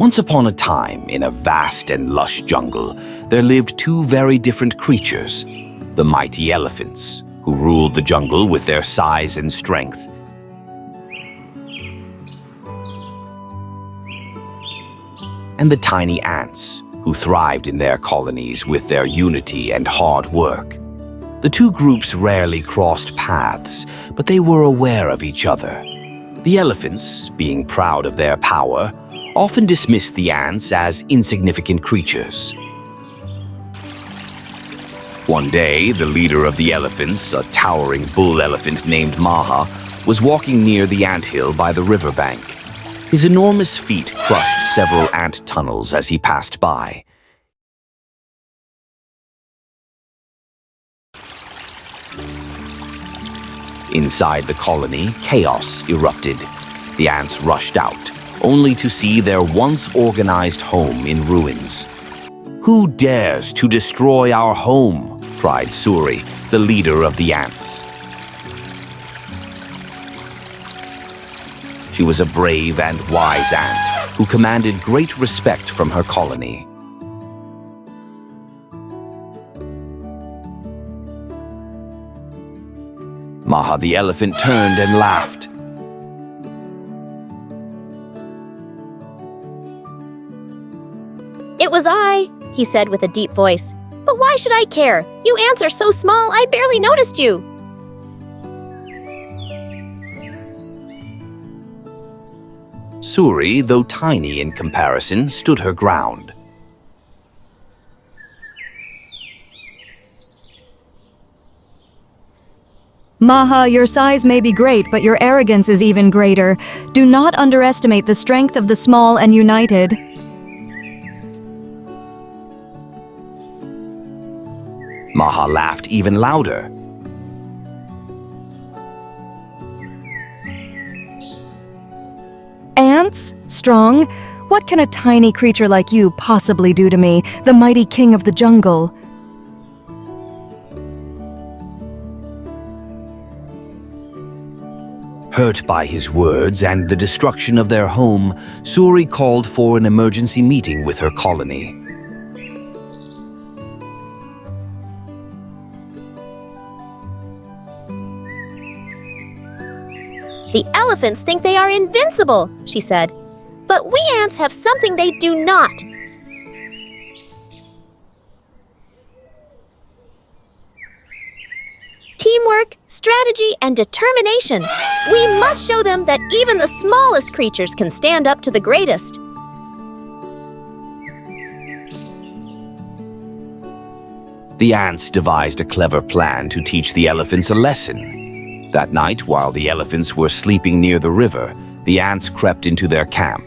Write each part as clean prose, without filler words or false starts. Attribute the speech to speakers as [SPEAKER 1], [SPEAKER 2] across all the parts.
[SPEAKER 1] Once upon a time, in a vast and lush jungle, there lived two very different creatures, the mighty elephants, who ruled the jungle with their size and strength, and the tiny ants, who thrived in their colonies with their unity and hard work. The two groups rarely crossed paths, but they were aware of each other. The elephants, being proud of their power, often dismissed the ants as insignificant creatures. One day, the leader of the elephants, a towering bull elephant named Maha, was walking near the anthill by the riverbank. His enormous feet crushed several ant tunnels as he passed by. Inside the colony, chaos erupted. The ants rushed out, only to see their once organized home in ruins. "Who dares to destroy our home?" cried Suri, the leader of the ants. She was a brave and wise ant who commanded great respect from her colony. Maha the elephant turned and laughed.
[SPEAKER 2] "It was I," he said with a deep voice. "But why should I care? You ants are so small, I barely noticed you."
[SPEAKER 1] Suri, though tiny in comparison, stood her ground.
[SPEAKER 3] Maha, your size may be great, but your arrogance is even greater. Do not underestimate the strength of the small and united.
[SPEAKER 1] Maha laughed even louder.
[SPEAKER 3] Ants? Strong? What can a tiny creature like you possibly do to me, the mighty king of the jungle?
[SPEAKER 1] Hurt by his words and the destruction of their home, Suri called for an emergency meeting with her colony.
[SPEAKER 2] "The elephants think they are invincible," she said. "But we ants have something they do not. Teamwork, strategy, and determination. We must show them that even the smallest creatures can stand up to the greatest."
[SPEAKER 1] The ants devised a clever plan to teach the elephants a lesson. That night, while the elephants were sleeping near the river, the ants crept into their camp.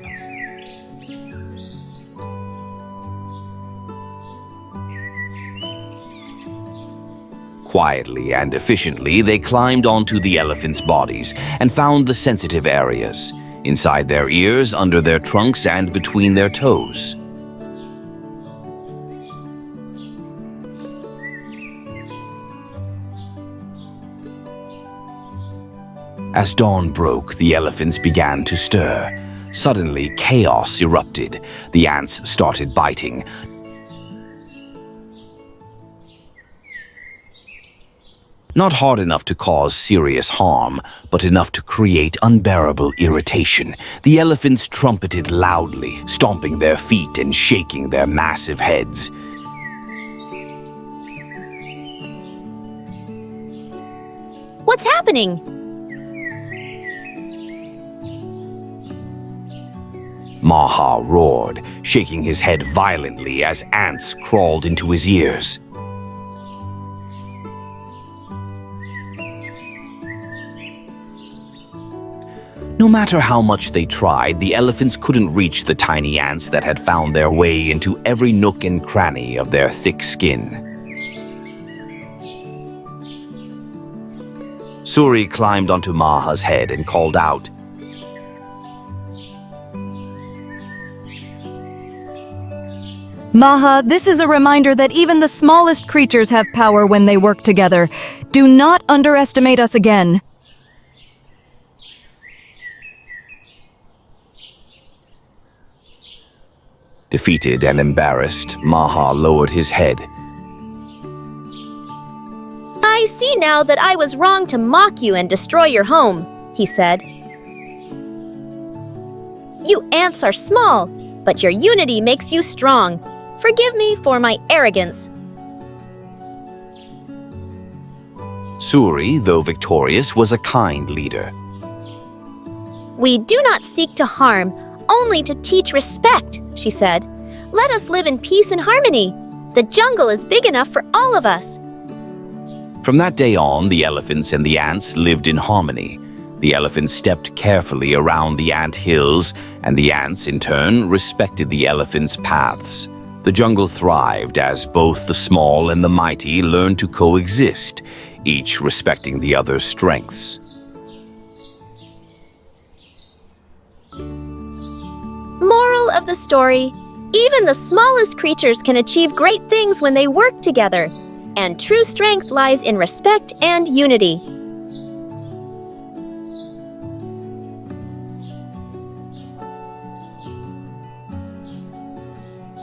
[SPEAKER 1] Quietly and efficiently, they climbed onto the elephants' bodies and found the sensitive areas, inside their ears, under their trunks, and between their toes. As dawn broke, the elephants began to stir. Suddenly, chaos erupted. The ants started biting. Not hard enough to cause serious harm, but enough to create unbearable irritation. The elephants trumpeted loudly, stomping their feet and shaking their massive heads.
[SPEAKER 2] "What's happening?"
[SPEAKER 1] Maha roared, shaking his head violently as ants crawled into his ears. No matter how much they tried, the elephants couldn't reach the tiny ants that had found their way into every nook and cranny of their thick skin. Suri climbed onto Maha's head and called out,
[SPEAKER 3] Maha, this is a reminder that even the smallest creatures have power when they work together. Do not underestimate us again.
[SPEAKER 1] Defeated and embarrassed, Maha lowered his head.
[SPEAKER 2] I see now that I was wrong to mock you and destroy your home, he said. You ants are small, but your unity makes you strong. Forgive me for my arrogance.
[SPEAKER 1] Suri, though victorious, was a kind leader.
[SPEAKER 2] We do not seek to harm, only to teach respect, she said. Let us live in peace and harmony. The jungle is big enough for all of us.
[SPEAKER 1] From that day on, the elephants and the ants lived in harmony. The elephants stepped carefully around the ant hills, and the ants, in turn, respected the elephants' paths. The jungle thrived as both the small and the mighty learned to coexist, each respecting the other's strengths.
[SPEAKER 2] Moral of the story: even the smallest creatures can achieve great things when they work together, and true strength lies in respect and unity.